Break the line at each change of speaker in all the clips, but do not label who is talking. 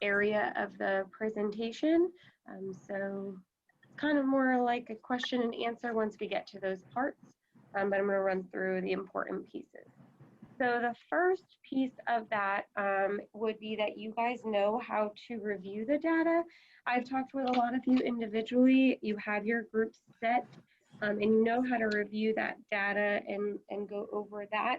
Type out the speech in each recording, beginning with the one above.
area of the presentation. So it's kind of more like a question and answer once we get to those parts, but I'm going to run through the important pieces. So the first piece of that would be that you guys know how to review the data. I've talked with a lot of you individually. You have your groups set and you know how to review that data and go over that.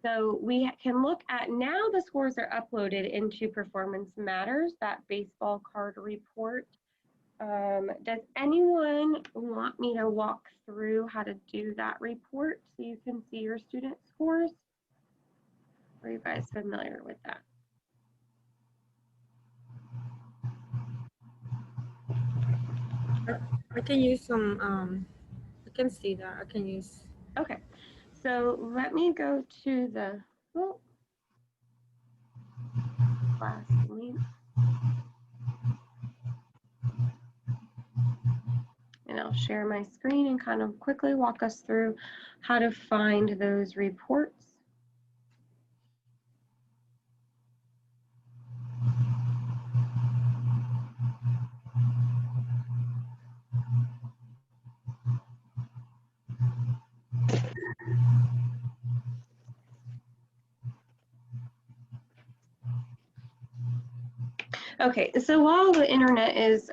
So we can look at now the scores are uploaded into Performance Matters, that baseball card report. Does anyone want me to walk through how to do that report so you can see your student scores? Are you guys familiar with that?
I can use some, I can see that, I can use.
Okay, so let me go to the last link. And I'll share my screen and kind of quickly walk us through how to find those reports. Okay, so while the internet is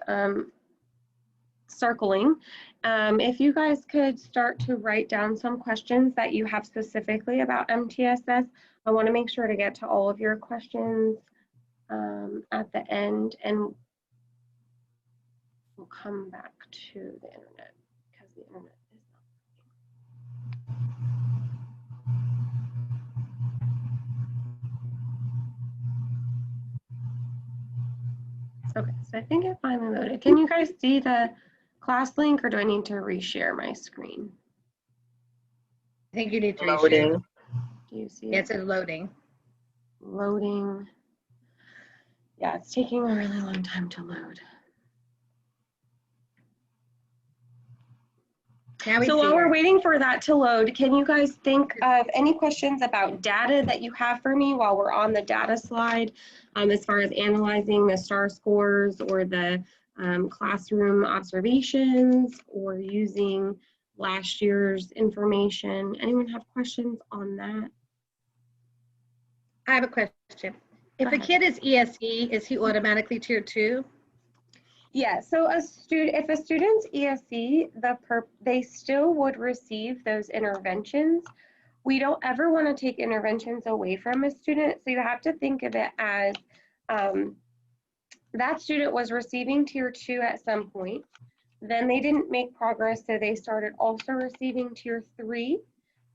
circling, if you guys could start to write down some questions that you have specifically about MTSS. I want to make sure to get to all of your questions at the end, and we'll come back to the internet because the internet is not. Okay, so I think it finally loaded. Can you guys see the class link, or do I need to reshare my screen?
I think you need to reshare.
Do you see
it? It's loading.
Loading. Yeah, it's taking a really long time to load. So while we're waiting for that to load, can you guys think of any questions about data that you have for me while we're on the data slide, as far as analyzing the STAR scores or the classroom observations or using last year's information? Anyone have questions on that?
I have a question. If a kid is ESE, is he automatically tier 2?
Yeah, so if a student's ESE, they still would receive those interventions. We don't ever want to take interventions away from a student, so you have to think of it as that student was receiving tier 2 at some point, then they didn't make progress, so they started also receiving tier 3,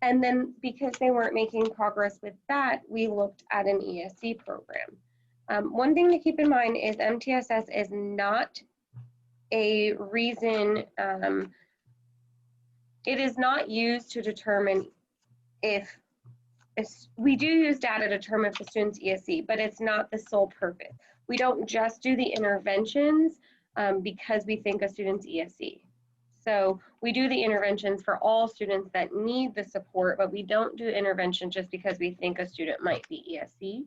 and then because they weren't making progress with that, we looked at an ESE program. One thing to keep in mind is MTSS is not a reason, it is not used to determine if, we do use data to determine if the student's ESE, but it's not the sole purpose. We don't just do the interventions because we think a student's ESE. So we do the interventions for all students that need the support, but we don't do intervention just because we think a student might be ESE.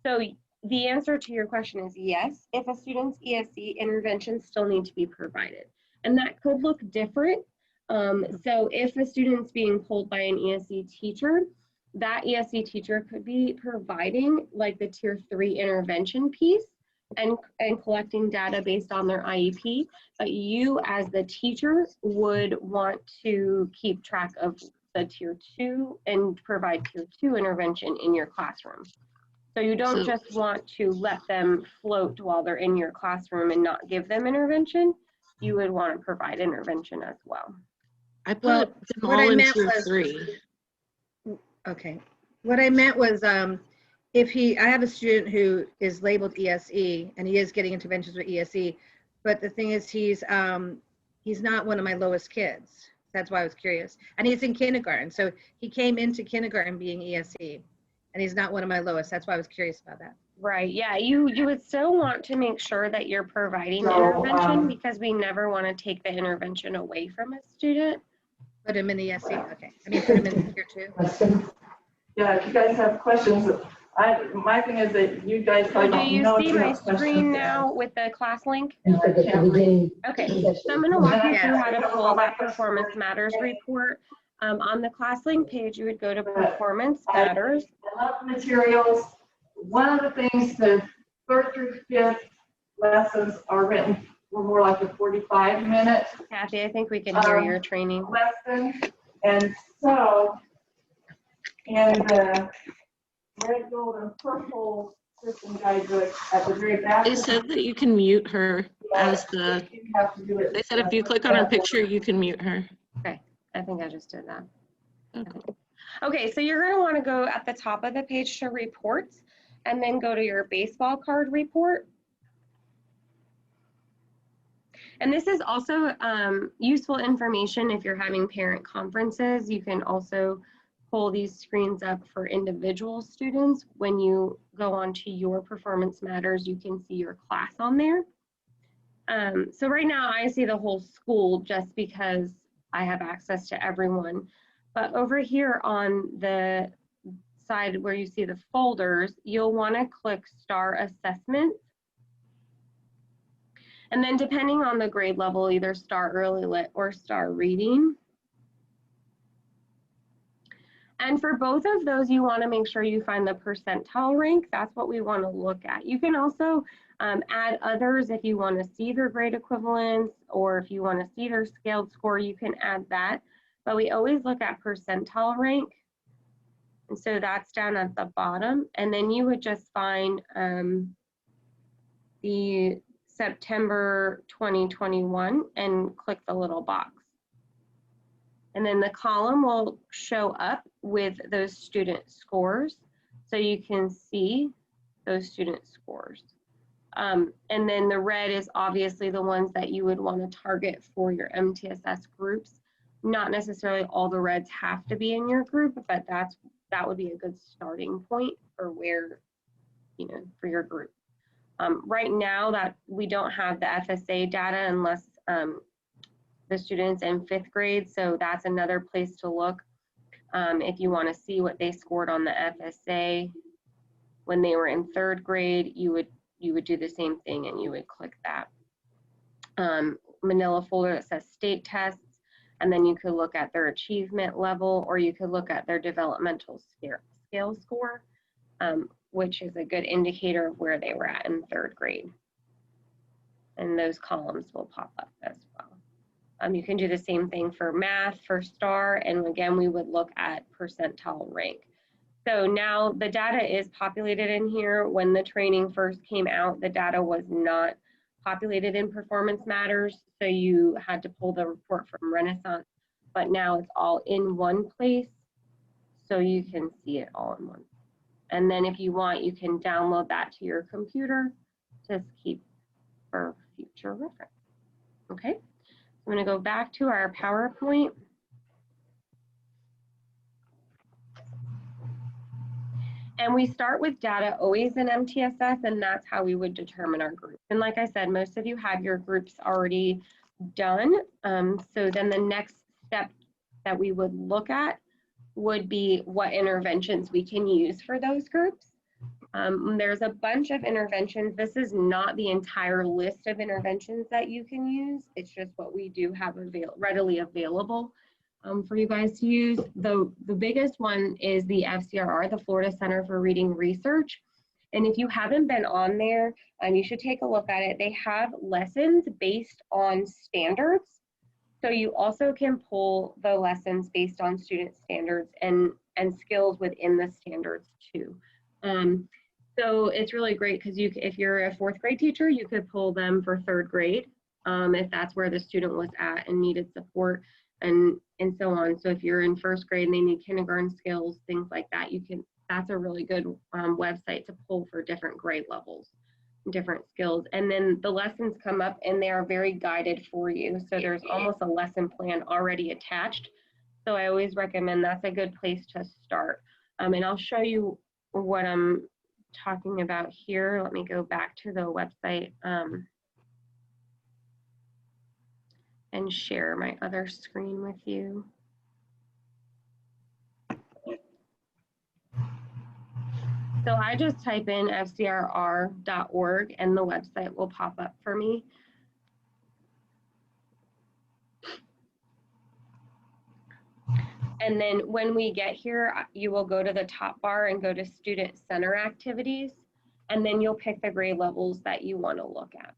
So the answer to your question is yes. If a student's ESE, interventions still need to be provided. And that could look different. So if a student's being pulled by an ESE teacher, that ESE teacher could be providing like the tier 3 intervention piece and collecting data based on their IEP. But you as the teacher would want to keep track of the tier 2 and provide tier 2 intervention in your classroom. So you don't just want to let them float while they're in your classroom and not give them intervention. You would want to provide intervention as well.
I put them all in tier 3.
Okay. What I meant was I have a student who is labeled ESE and he is getting interventions with ESE, but the thing is he's not one of my lowest kids. That's why I was curious. And he's in kindergarten. So he came into kindergarten being ESE. And he's not one of my lowest. That's why I was curious about that.
Right. Yeah. You would still want to make sure that you're providing intervention because we never want to take the intervention away from a student.
Put him in ESE. Okay. I mean, put him in tier 2.
Yeah. If you guys have questions, My thing is that you guys
So
probably
do
don't
you
know.
see
too
my
much questions
screen
to ask.
now with the class link?
And I can't read.
Okay, so I'm going to walk you
Yeah.
through how to pull that Performance Matters report. On the class link page, you would go to Performance Matters.
I love materials. One of the things, the third through fifth lessons are written, were more like a 45-minute
Kathy, I think we can hear your training.
lesson. And so, in the red, gold, and purple system guidebook at the very back.
They said that you can mute her as the,
You have to do it.
they said if you click on her picture, you can mute her.
Okay, I think I just did that.
Okay.
Okay, so you're going to want to go at the top of the page to reports and then go to your baseball card report. And this is also useful information if you're having parent conferences. You can also pull these screens up for individual students. When you go onto your Performance Matters, you can see your class on there. So right now I see the whole school just because I have access to everyone. But over here on the side where you see the folders, you'll want to click Star Assessment. And then depending on the grade level, either Star Early Lit or Star Reading. And for both of those, you want to make sure you find the percentile rank. That's what we want to look at. You can also add others if you want to see their grade equivalence, or if you want to see their scaled score, you can add that. But we always look at percentile rank. And so that's down at the bottom. And then you would just find the September 2021 and click the little box. And then the column will show up with those student scores. So you can see those student scores. And then the red is obviously the ones that you would want to target for your MTSS groups. Not necessarily all the reds have to be in your group, but that would be a good starting point for where, for your group. Right now that we don't have the FSA data unless the students in 5th grade, so that's another place to look. If you want to see what they scored on the FSA when they were in 3rd grade, you would do the same thing and you would click that manila folder that says state tests, and then you could look at their achievement level, or you could look at their developmental scale score, which is a good indicator of where they were at in 3rd grade. And those columns will pop up as well. You can do the same thing for math, for STAR, and again, we would look at percentile rank. So now the data is populated in here. When the training first came out, the data was not populated in Performance Matters, so you had to pull the report from Renaissance, but now it's all in one place, so you can see it all in one. And then if you want, you can download that to your computer to keep for future reference. Okay, I'm going to go back to our PowerPoint. And we start with data always in MTSS, and that's how we would determine our group. And like I said, most of you have your groups already done. So then the next step that we would look at would be what interventions we can use for those groups. There's a bunch of interventions. This is not the entire list of interventions that you can use. It's just what we do have readily available for you guys to use. The biggest one is the FCRR, the Florida Center for Reading Research. And if you haven't been on there, you should take a look at it. They have lessons based on standards. So you also can pull the lessons based on student standards and skills within the standards too. So it's really great because if you're a 4th grade teacher, you could pull them for 3rd grade if that's where the student was at and needed support and so on. So if you're in 1st grade and they need kindergarten skills, things like that, that's a really good website to pull for different grade levels, different skills. And then the lessons come up and they are very guided for you. So there's almost a lesson plan already attached. So I always recommend that's a good place to start. And I'll show you what I'm talking about here. Let me go back to the website and share my other screen with you. So I just type in fcrr.org and the website will pop up for me. And then when we get here, you will go to the top bar and go to Student Center Activities, and then you'll pick the grade levels that you want to look at.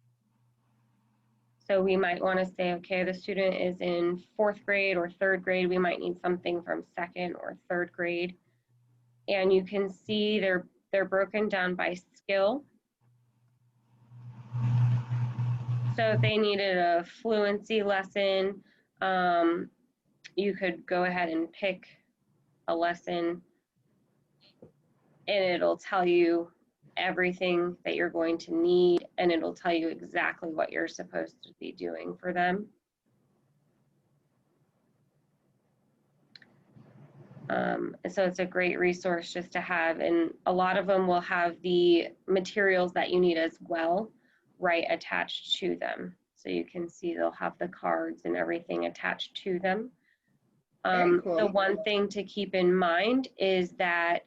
So we might want to say, okay, the student is in 4th grade or 3rd grade. We might need something from 2nd or 3rd grade. And you can see they're broken down by skill. So if they needed a fluency lesson, you could go ahead and pick a lesson and it'll tell you everything that you're going to need, and it'll tell you exactly what you're supposed to be doing for them. So it's a great resource just to have, and a lot of them will have the materials that you need as well, right, attached to them. So you can see they'll have the cards and everything attached to them.
Very cool.
The one thing to keep in mind is that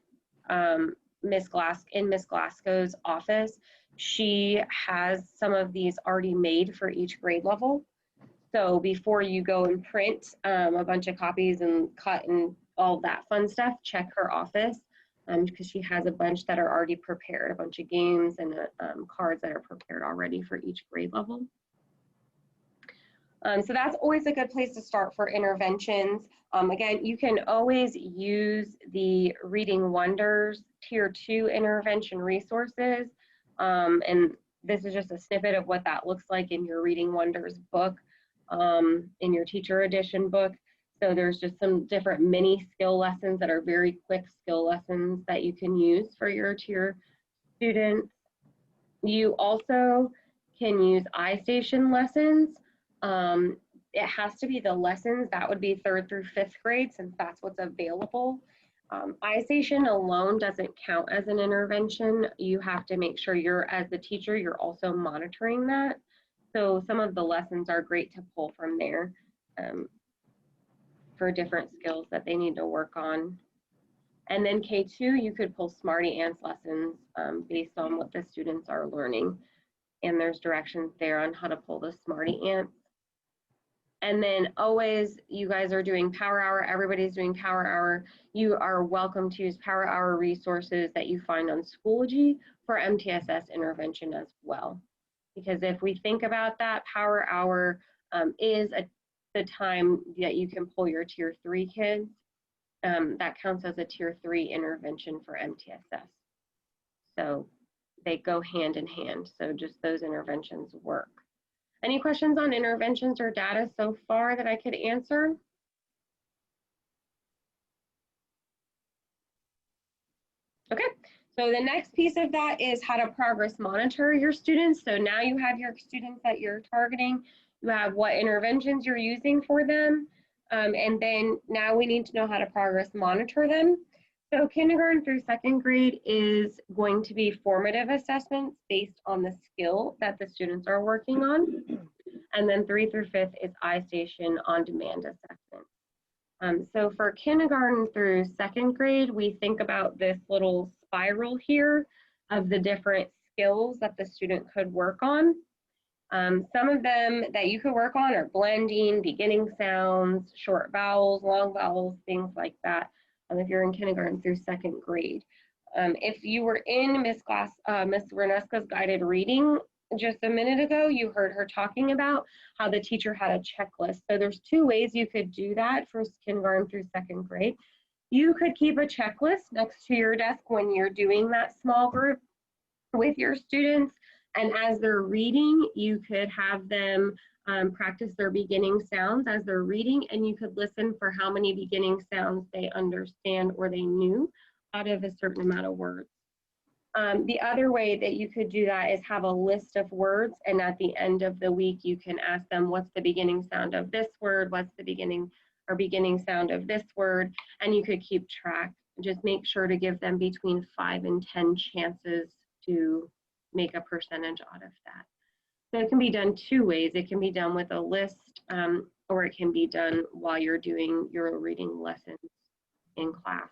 Miss Glasgow's office, she has some of these already made for each grade level. So before you go and print a bunch of copies and cut and all that fun stuff, check her office because she has a bunch that are already prepared, a bunch of games and cards that are prepared already for each grade level. So that's always a good place to start for interventions. Again, you can always use the Reading Wonders Tier 2 intervention resources. And this is just a snippet of what that looks like in your Reading Wonders book, in your teacher edition book. So there's just some different mini skill lessons that are very quick skill lessons that you can use for your tier students. You also can use iStation lessons. It has to be the lessons that would be 3rd through 5th grade since that's what's available. iStation alone doesn't count as an intervention. You have to make sure you're, as the teacher, you're also monitoring that. So some of the lessons are great to pull from there for different skills that they need to work on. And then K2, you could pull Smarty Ants lessons based on what the students are learning. And there's directions there on how to pull the Smarty Ants. And then always, you guys are doing Power Hour, everybody's doing Power Hour. You are welcome to use Power Hour resources that you find on Schoology for MTSS intervention as well. Because if we think about that, Power Hour is the time that you can pull your Tier 3 kids. That counts as a Tier 3 intervention for MTSS. So they go hand in hand. So just those interventions work. Any questions on interventions or data so far that I could answer? Okay, so the next piece of that is how to progress monitor your students. So now you have your students that you're targeting, you have what interventions you're using for them, and then now we need to know how to progress monitor them. So kindergarten through 2nd grade is going to be formative assessments based on the skill that the students are working on. And then 3 through 5th is iStation on-demand assessment. So for kindergarten through 2nd grade, we think about this little spiral here of the different skills that the student could work on. Some of them that you could work on are blending, beginning sounds, short vowels, long vowels, things like that. If you're in kindergarten through 2nd grade. If you were in Miss Renesca's guided reading just a minute ago, you heard her talking about how the teacher had a checklist. So there's 2 ways you could do that for kindergarten through 2nd grade. You could keep a checklist next to your desk when you're doing that small group with your students. And as they're reading, you could have them practice their beginning sounds as they're reading, and you could listen for how many beginning sounds they understand or they knew out of a certain amount of words. The other way that you could do that is have a list of words, and at the end of the week, you can ask them, what's the beginning sound of this word? What's the beginning sound of this word? And you could keep track. Just make sure to give them between 5 and 10 chances to make a percentage out of that. So it can be done 2 ways. It can be done with a list, or it can be done while you're doing your reading lessons in class.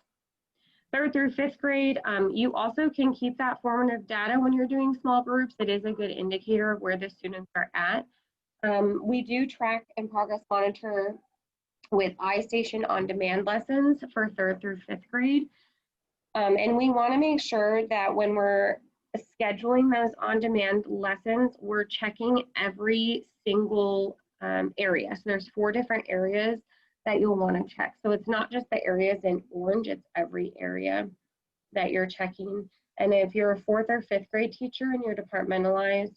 3rd through 5th grade, you also can keep that formative data when you're doing small groups. It is a good indicator of where the students are at. We do track and progress monitor with iStation on-demand lessons for 3rd through 5th grade. And we want to make sure that when we're scheduling those on-demand lessons, we're checking every single area. So there's 4 different areas that you'll want to check. So it's not just the areas in orange, it's every area that you're checking. And if you're a 4th or 5th grade teacher and you're departmentalized,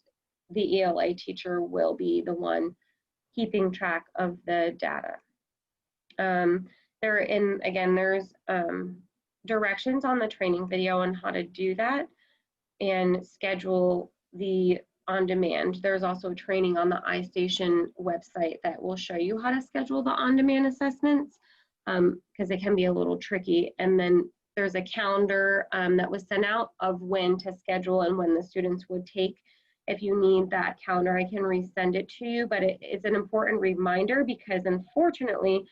the ELA teacher will be the one keeping track of the data. There's directions on the training video on how to do that and schedule the on-demand. There's also training on the iStation website that will show you how to schedule the on-demand assessments, because it can be a little tricky. And then there's a calendar that was sent out of when to schedule and when the students would take. If you need that calendar, I can resend it to you, but it's an important reminder because unfortunately,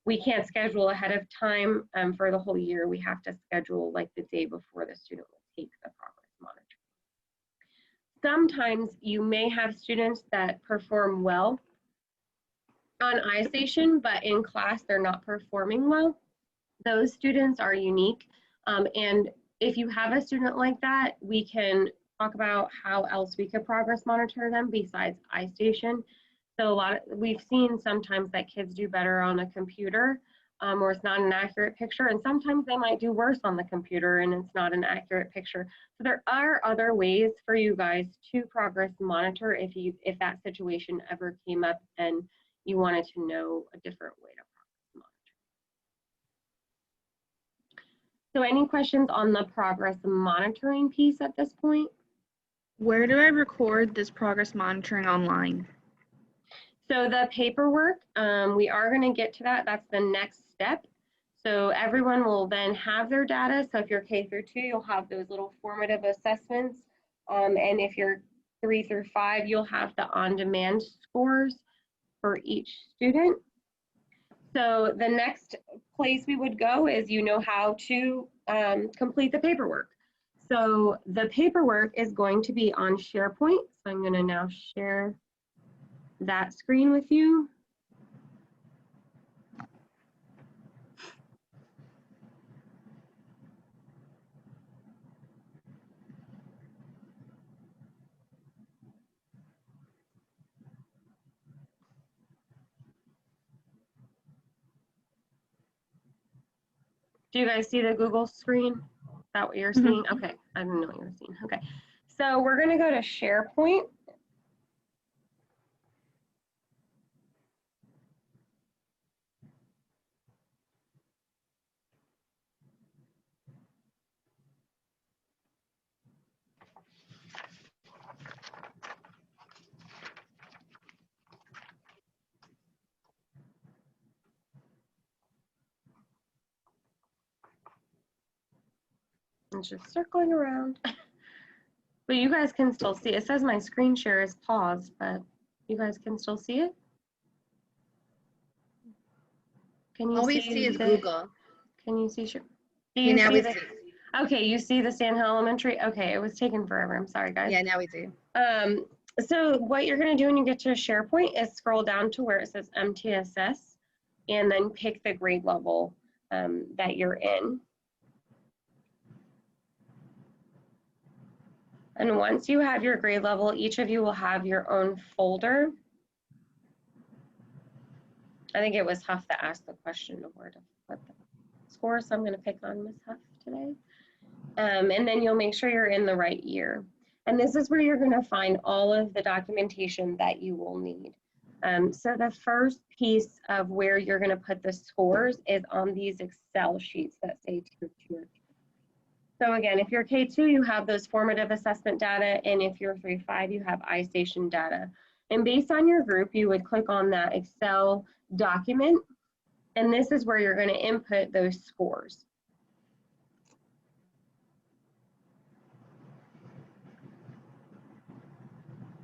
we can't schedule ahead of time for the whole year. We have to schedule like the day before the student will take the progress monitor. Sometimes you may have students that perform well on iStation, but in class they're not performing well. Those students are unique. And if you have a student like that, we can talk about how else we could progress monitor them besides iStation. So we've seen sometimes that kids do better on a computer or it's not an accurate picture, and sometimes they might do worse on the computer and it's not an accurate picture. So there are other ways for you guys to progress monitor if that situation ever came up and you wanted to know a different way to progress monitor. So any questions on the progress monitoring piece at this point?
Where do I record this progress monitoring online?
So the paperwork, we are going to get to that. That's the next step. So everyone will then have their data. So if you're K through 2, you'll have those little formative assessments. And if you're 3 through 5, you'll have the on-demand scores for each student. So the next place we would go is how to complete the paperwork. So the paperwork is going to be on SharePoint. So I'm going to now share that screen with you. Do you guys see the Google screen? Is that what you're seeing? Okay, I didn't know what you were seeing. Okay, so we're gonna go to SharePoint. It's just circling around. But you guys can still see. It says my screen share is paused, but you guys can still see it? Can you
All we see is Google.
Can you see? Do
Yeah,
you
now
see
we
the,
see.
Okay, you see the Sandhill Elementary? Okay, it was taking forever. I'm sorry, guys.
Yeah, now we see.
So what you're going to do when you get to SharePoint is scroll down to where it says MTSS and then pick the grade level that you're in. And once you have your grade level, each of you will have your own folder. I think it was Huff that asked the question of where to put the score, so I'm going to pick on Ms. Huff today. And then you'll make sure you're in the right year. And this is where you're going to find all of the documentation that you will need. So the first piece of where you're going to put the scores is on these Excel sheets that say Tier 2. So again, if you're K2, you have those formative assessment data, and if you're 3-5, you have iStation data. And based on your group, you would click on that Excel document, and this is where you're going to input those scores.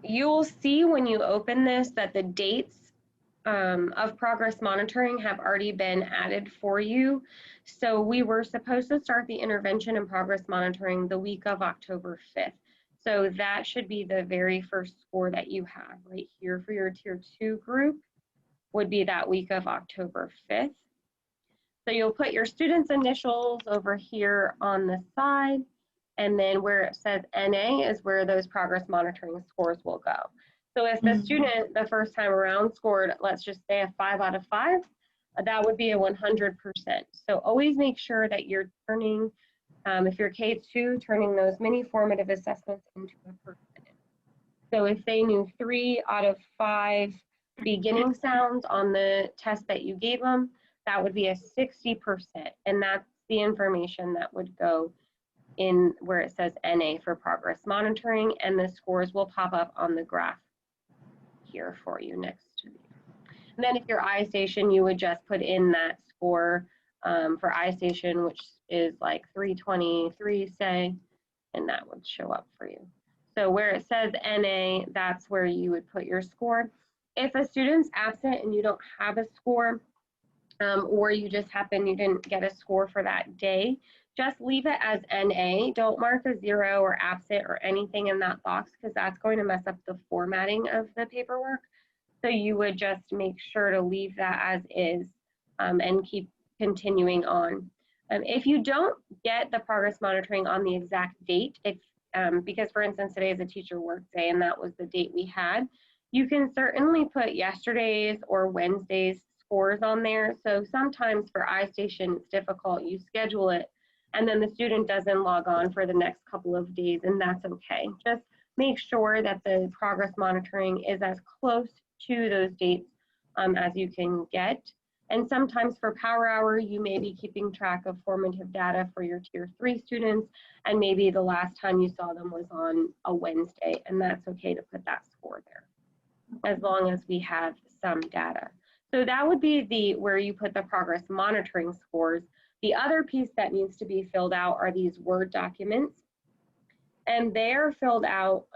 You'll see when you open this that the dates of progress monitoring have already been added for you. So we were supposed to start the intervention and progress monitoring the week of October 5th. So that should be the very first score that you have right here for your tier 2 group, would be that week of October 5th. So you'll put your students' initials over here on the side, and then where it says NA is where those progress monitoring scores will go. So if the student the first time around scored, let's just say a 5 out of 5, that would be a 100%. So always make sure that you're turning, if you're K2, turning those mini formative assessments into a percentage. So if they knew 3 out of 5 beginning sounds on the test that you gave them, that would be a 60%. And that's the information that would go in where it says NA for progress monitoring, and the scores will pop up on the graph here for you next to you. And then if you're iStation, you would just put in that score for iStation, which is like 323, say, and that would show up for you. So where it says NA, that's where you would put your score. If a student's absent and you don't have a score, or you just happen you didn't get a score for that day, just leave it as NA. Don't mark a 0 or absent or anything in that box, because that's going to mess up the formatting of the paperwork. So you would just make sure to leave that as is and keep continuing on. If you don't get the progress monitoring on the exact date, if, because for instance, today is a teacher work day and that was the date we had, you can certainly put yesterday's or Wednesday's scores on there. So sometimes for iStation, it's difficult. You schedule it and then the student doesn't log on for the next couple of days, and that's okay. Just make sure that the progress monitoring is as close to those dates as you can get. And sometimes for Power Hour, you may be keeping track of formative data for your tier 3 students, and maybe the last time you saw them was on a Wednesday, and that's okay to put that score there, as long as we have some data. So that would be the where you put the progress monitoring scores. The other piece that needs to be filled out are these Word documents, and they are filled out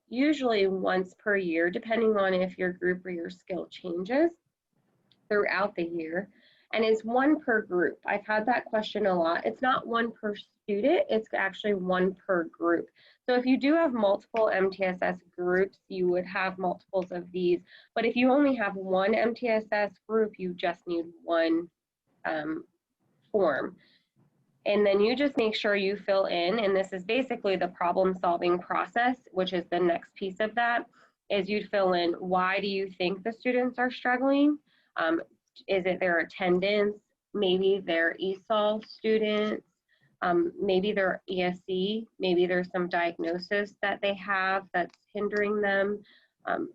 usually once per year, depending on if your group or your skill changes throughout the year, and it's 1 per group. I've had that question a lot. It's not 1 per student, it's actually 1 per group. So if you do have multiple MTSS groups, you would have multiples of these, but if you only have 1 MTSS group, you just need 1 form. And then you just make sure you fill in, and this is basically the problem solving process, which is the next piece of that, is you'd fill in, why do you think the students are struggling? Is it their attendance? Maybe they're ESOL students, maybe they're ESE, maybe there's some diagnosis that they have that's hindering them.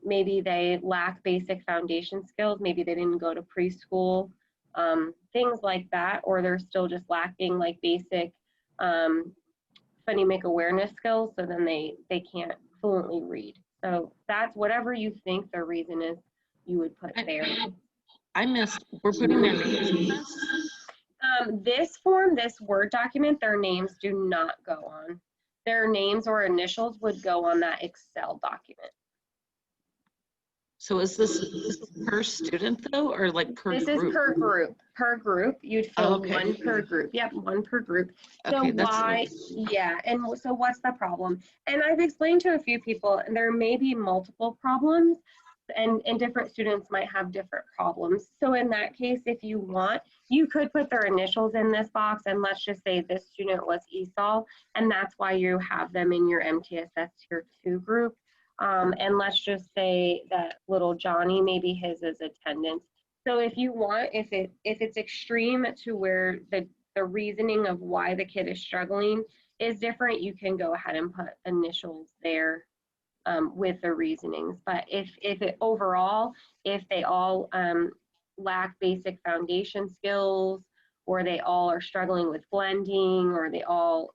Maybe they lack basic foundation skills, maybe they didn't go to preschool, things like that, or they're still just lacking like basic phonemic awareness skills, so then they can't fluently read. So that's whatever you think the reason is, you would put there.
I missed, we're putting their names in this?
This form, this Word document, their names do not go on. Their names or initials would go on that Excel document.
So is this per student though, or like per group?
This is per group. Per group, you'd fill
Okay.
1 per group. Yep, 1 per group. So
Okay, that's
why, yeah, and so what's the problem? And I've explained to a few people, and there may be multiple problems, and different students might have different problems. So in that case, if you want, you could put their initials in this box, and let's just say this student was ESOL, and that's why you have them in your MTSS Tier 2 group. And let's just say that little Johnny, maybe his is attendance. So if you want, if it's extreme to where the reasoning of why the kid is struggling is different, you can go ahead and put initials there with the reasonings. But if it overall, if they all lack basic foundation skills, or they all are struggling with blending, or they all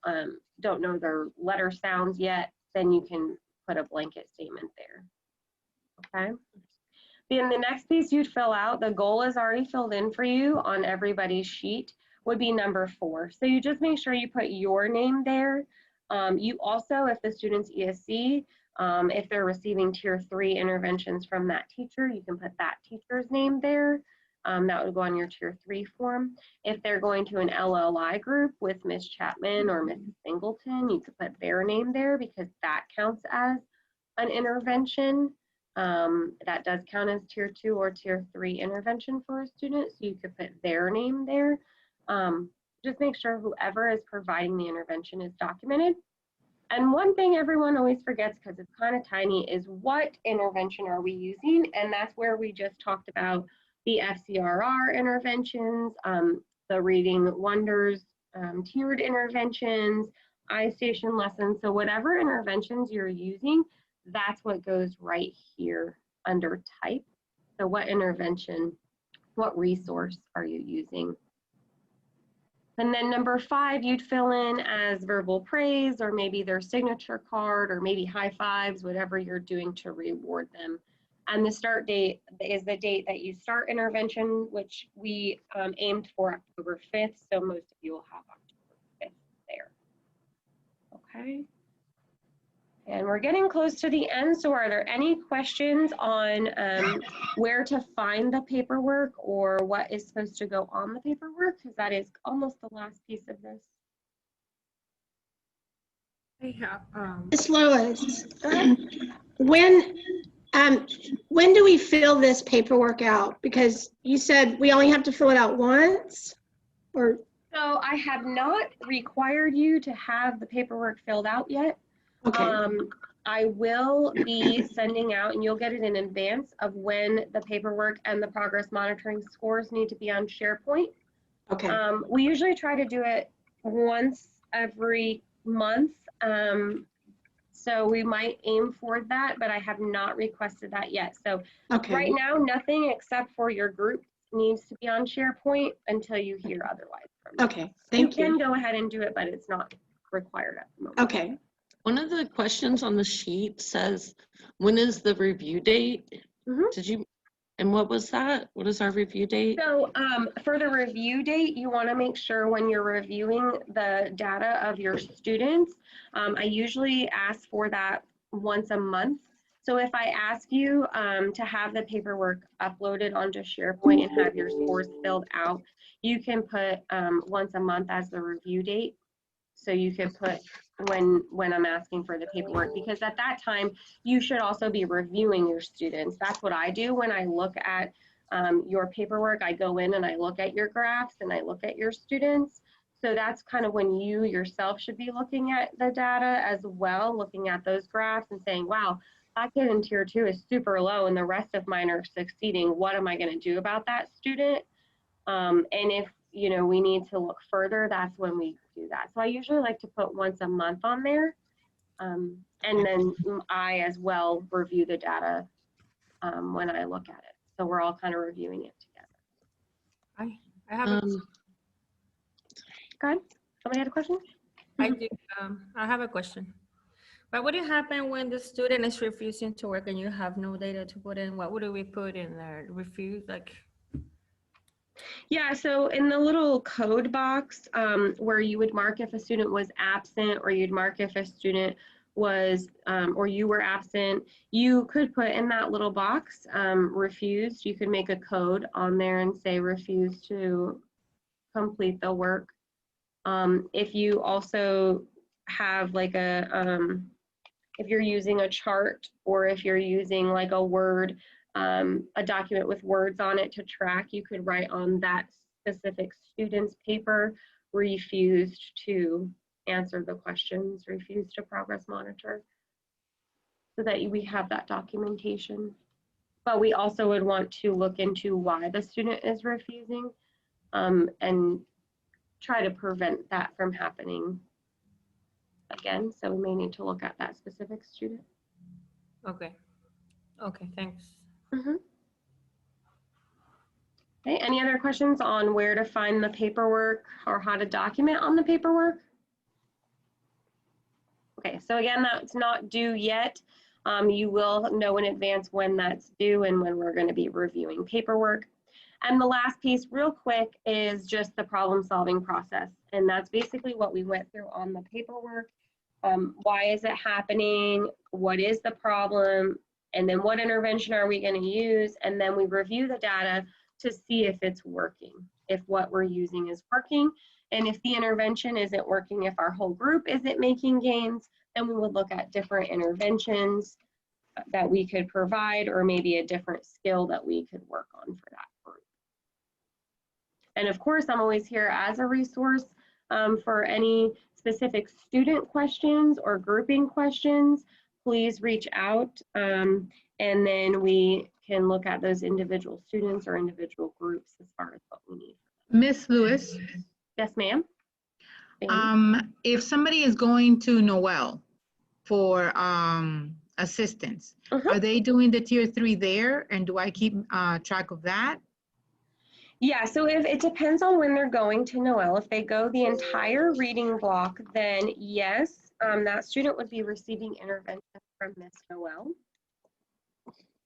don't know their letter sounds yet, then you can put a blanket statement there, okay? Then the next piece you'd fill out, the goal is already filled in for you on everybody's sheet, would be number 4. So you just make sure you put your name there, You also, if the student's ESC, if they're receiving tier 3 interventions from that teacher, you can put that teacher's name there. That would go on your tier 3 form. If they're going to an LLI group with Ms. Chapman or Mrs. Singleton, you could put their name there because that counts as an intervention. That does count as tier 2 or tier 3 intervention for a student, so you could put their name there. Just make sure whoever is providing the intervention is documented. And one thing everyone always forgets, because it's kind of tiny, is what intervention are we using? And that's where we just talked about the FCRR interventions, the Reading Wonders tiered interventions, iStation lessons. So whatever interventions you're using, that's what goes right here under type. So what intervention, what resource are you using? And then number 5, you'd fill in as verbal praise, or maybe their signature card, or maybe high fives, whatever you're doing to reward them. And the start date is the date that you start intervention, which we aimed for October 5th. So most of you will have October 5th there. Okay. And we're getting close to the end. So are there any questions on where to find the paperwork or what is supposed to go on the paperwork? Because that is almost the last piece of this.
I have,
Miss Lois,
Go ahead.
when do we fill this paperwork out? Because you said we only have to fill it out once, or?
So I have not required you to have the paperwork filled out yet.
Okay,
I will be sending out, and you'll get it in advance of when the paperwork and the progress monitoring scores need to be on SharePoint.
okay,
We usually try to do it once every month. So we might aim for that, but I have not requested that yet. So
okay,
right now, nothing except for your group needs to be on SharePoint until you hear otherwise from me.
okay, thank
You can
you.
go ahead and do it, but it's not required at the moment.
Okay,
One of the questions on the sheet says, when is the review date?
Mhm.
And what was that? What is our review date?
So for the review date, you want to make sure when you're reviewing the data of your students, I usually ask for that once a month. So if I ask you to have the paperwork uploaded onto SharePoint and have your scores filled out, you can put once a month as the review date. So you could put when I'm asking for the paperwork, because at that time, you should also be reviewing your students. That's what I do when I look at your paperwork. I go in and I look at your graphs and I look at your students. So that's kind of when you yourself should be looking at the data as well, looking at those graphs and saying, wow, that kid in tier 2 is super low and the rest of mine are succeeding. What am I going to do about that student? And if we need to look further, that's when we do that. So I usually like to put once a month on there. And then I as well review the data when I look at it. So we're all kind of reviewing it together.
I have a,
Go ahead. Somebody had a question?
I have a question. What would happen when the student is refusing to work and you have no data to put in? What would we put in there? Refuse, like?
Yeah, so in the little code box where you would mark if a student was absent, or you'd mark if a student was, or you were absent, you could put in that little box, refused. You could make a code on there and say refuse to complete the work. If you also have like if you're using a chart, or if you're using like a Word, a document with words on it to track, you could write on that specific student's paper, refused to answer the questions, refused to progress monitor, so that we have that documentation. But we also would want to look into why the student is refusing and try to prevent that from happening again. So we may need to look at that specific student.
Okay. Okay, thanks.
Mm-hmm. Okay, any other questions on where to find the paperwork or how to document on the paperwork? Okay, so again, that's not due yet. You will know in advance when that's due and when we're going to be reviewing paperwork. And the last piece, real quick, is just the problem-solving process. And that's basically what we went through on the paperwork. Why is it happening? What is the problem? And then what intervention are we going to use? And then we review the data to see if it's working, if what we're using is working. And if the intervention isn't working, if our whole group isn't making gains, then we would look at different interventions that we could provide, or maybe a different skill that we could work on for that group. And of course, I'm always here as a resource for any specific student questions or grouping questions. Please reach out, and then we can look at those individual students or individual groups as far as what we need.
Miss Lewis,
Yes, ma'am.
if somebody is going to Noel for assistance, are they doing the tier 3 there? And do I keep track of that?
Yeah, so if it depends on when they're going to Noel. If they go the entire reading block, then yes, that student would be receiving intervention from Miss Noel.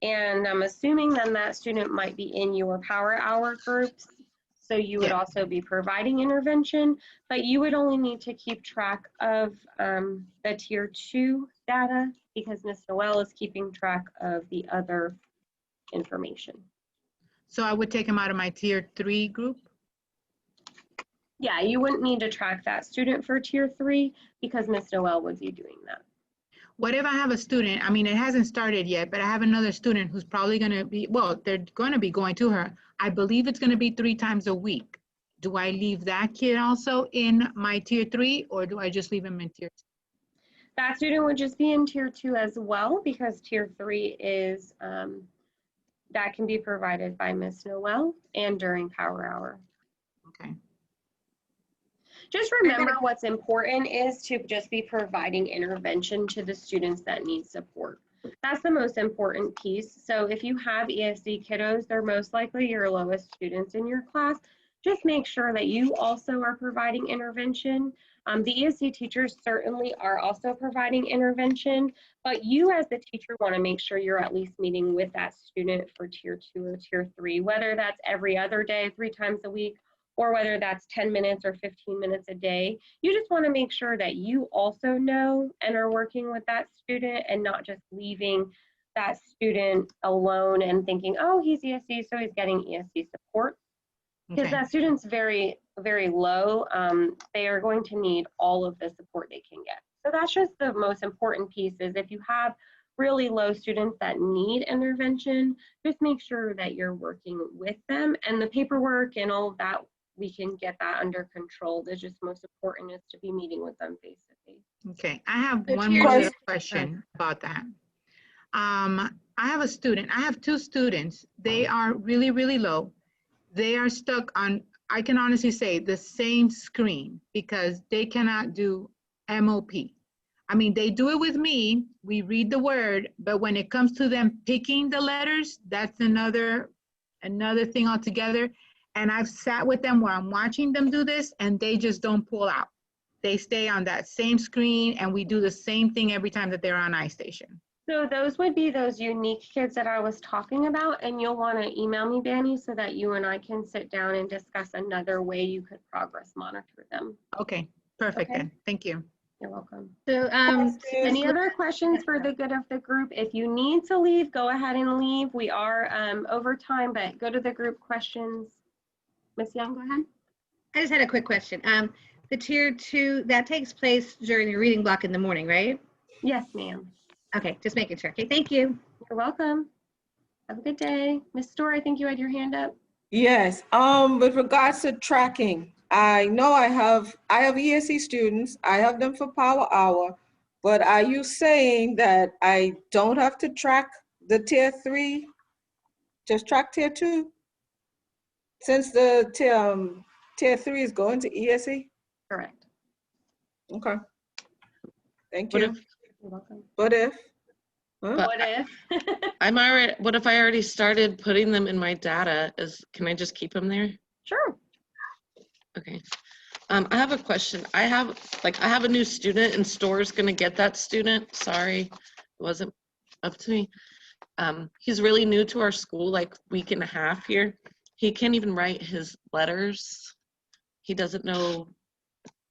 And I'm assuming then that student might be in your power hour groups. So you would also be providing intervention, but you would only need to keep track of the tier 2 data because Miss Noel is keeping track of the other information.
So I would take them out of my tier 3 group?
Yeah, you wouldn't need to track that student for tier 3 because Miss Noel would be doing that.
What if I have a student, I mean, it hasn't started yet, but I have another student who's probably going to be, well, they're going to be going to her. I believe it's going to be 3 times a week. Do I leave that kid also in my tier 3 or do I just leave him in tier 2?
That student would just be in tier 2 as well because tier 3 is, that can be provided by Miss Noel and during power hour.
Okay.
Just remember what's important is to just be providing intervention to the students that need support. That's the most important piece. So if you have ESC kiddos, they're most likely your lowest students in your class. Just make sure that you also are providing intervention. The ESC teachers certainly are also providing intervention, but you as the teacher want to make sure you're at least meeting with that student for tier 2 or tier 3, whether that's every other day, 3 times a week, or whether that's 10 minutes or 15 minutes a day. You just want to make sure that you also know and are working with that student and not just leaving that student alone and thinking, oh, he's ESC, so he's getting ESC support. Because that student's very, very low. They are going to need all of the support they can get. So that's just the most important piece is if you have really low students that need intervention, just make sure that you're working with them, and the paperwork and all of that, we can get that under control. The just most important is to be meeting with them face to face.
Okay, I have
The
one
tier
more
two-
little question about that. I have a student, I have 2 students. They are really, really low. They are stuck on, I can honestly say, the same screen because they cannot do MOP. I mean, they do it with me, we read the word, but when it comes to them picking the letters, that's another thing altogether. And I've sat with them where I'm watching them do this and they just don't pull out. They stay on that same screen and we do the same thing every time that they're on iStation.
So those would be those unique kids that I was talking about, and you'll want to email me, Danny, so that you and I can sit down and discuss another way you could progress monitor them.
Okay, perfect
Okay.
then, thank you.
You're welcome.
So,
Any other questions for the good of the group? If you need to leave, go ahead and leave. We are over time, but go to the group questions. Ms. Young, go ahead.
I just had a quick question. The tier 2, that takes place during the reading block in the morning, right?
Yes, ma'am.
Okay, just making sure. Okay, thank you.
You're welcome. Have a good day. Ms. Storr, I think you had your hand up.
Yes, with regards to tracking, I know I have ESC students, I have them for power hour, but are you saying that I don't have to track the tier 3? Just track tier 2? Since the tier 3 is going to ESC?
Correct.
Okay. Thank
What
you.
if,
You're welcome.
What if? Huh?
But-
What if?
what if I already started putting them in my data? Can I just keep them there?
Sure.
Okay. I have a question. I have a new student and Store's gonna get that student. Sorry, it wasn't up to me. He's really new to our school, like week and a half here. He can't even write his letters. He doesn't know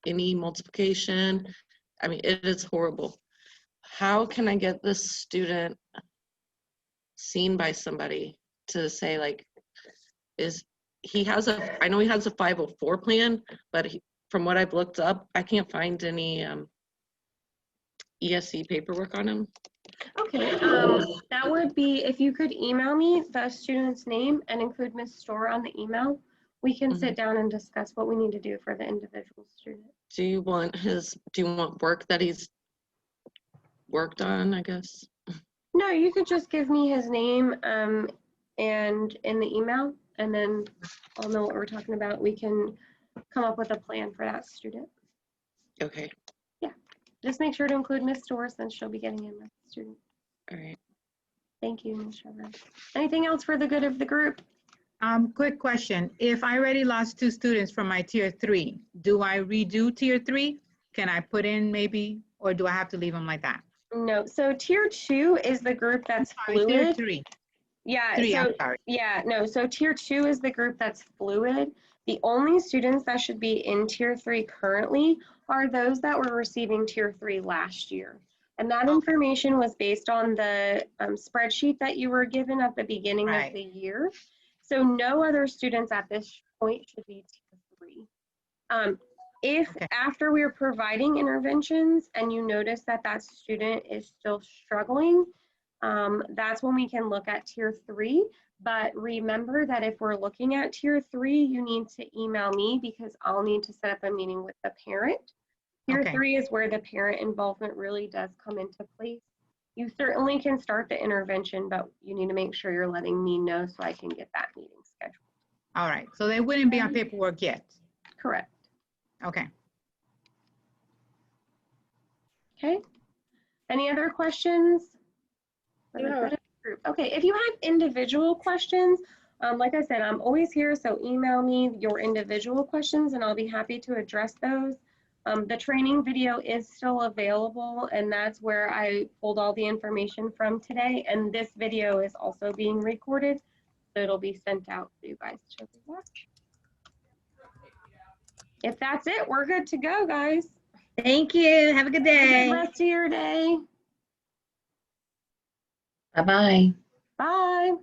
any multiplication. I mean, it is horrible. How can I get this student seen by somebody to say like, I know he has a 504 plan, but from what I've looked up, I can't find any ESC paperwork on him.
Okay, that would be, if you could email me the student's name and include Ms. Store on the email, we can sit down and discuss what we need to do for the individual student.
Do you want work that he's worked on, I guess?
No, you could just give me his name and in the email, and then I'll know what we're talking about. We can come up with a plan for that student.
Okay,
Just make sure to include Ms. Store since she'll be getting in with the student.
all right.
Thank you, Ms. Shepard. Anything else for the good of the group?
Quick question. If I already lost 2 students from my tier 3, do I redo tier 3? Can I put in maybe, or do I have to leave them like that?
No, so tier 2 is the group that's
Sorry, tier
fluid.
3.
Yeah,
3,
so
I'm sorry.
yeah, no, so tier 2 is the group that's fluid. The only students that should be in tier 3 currently are those that were receiving tier 3 last year. And that information was based on the spreadsheet that you were given at the beginning of the year. So no other students at this point should be tier 3. If after we're providing interventions and you notice that that student is still struggling, that's when we can look at tier 3. But remember that if we're looking at tier 3, you need to email me because I'll need to set up a meeting with the parent. Tier 3 is where the parent involvement really does come into place. You certainly can start the intervention, but you need to make sure you're letting me know so I can get that meeting scheduled.
All right, so they wouldn't be on paperwork yet.
Correct.
Okay.
Okay. Any other questions? For the good of the group? Okay, if you have individual questions, like I said, I'm always here, so email me your individual questions and I'll be happy to address those. The training video is still available, and that's where I pulled all the information from today. And this video is also being recorded, so it'll be sent out for you guys to watch. If that's it, we're good to go, guys.
Thank you. Have a good
Have a
day.
good rest of your day.
Bye-bye.
Bye.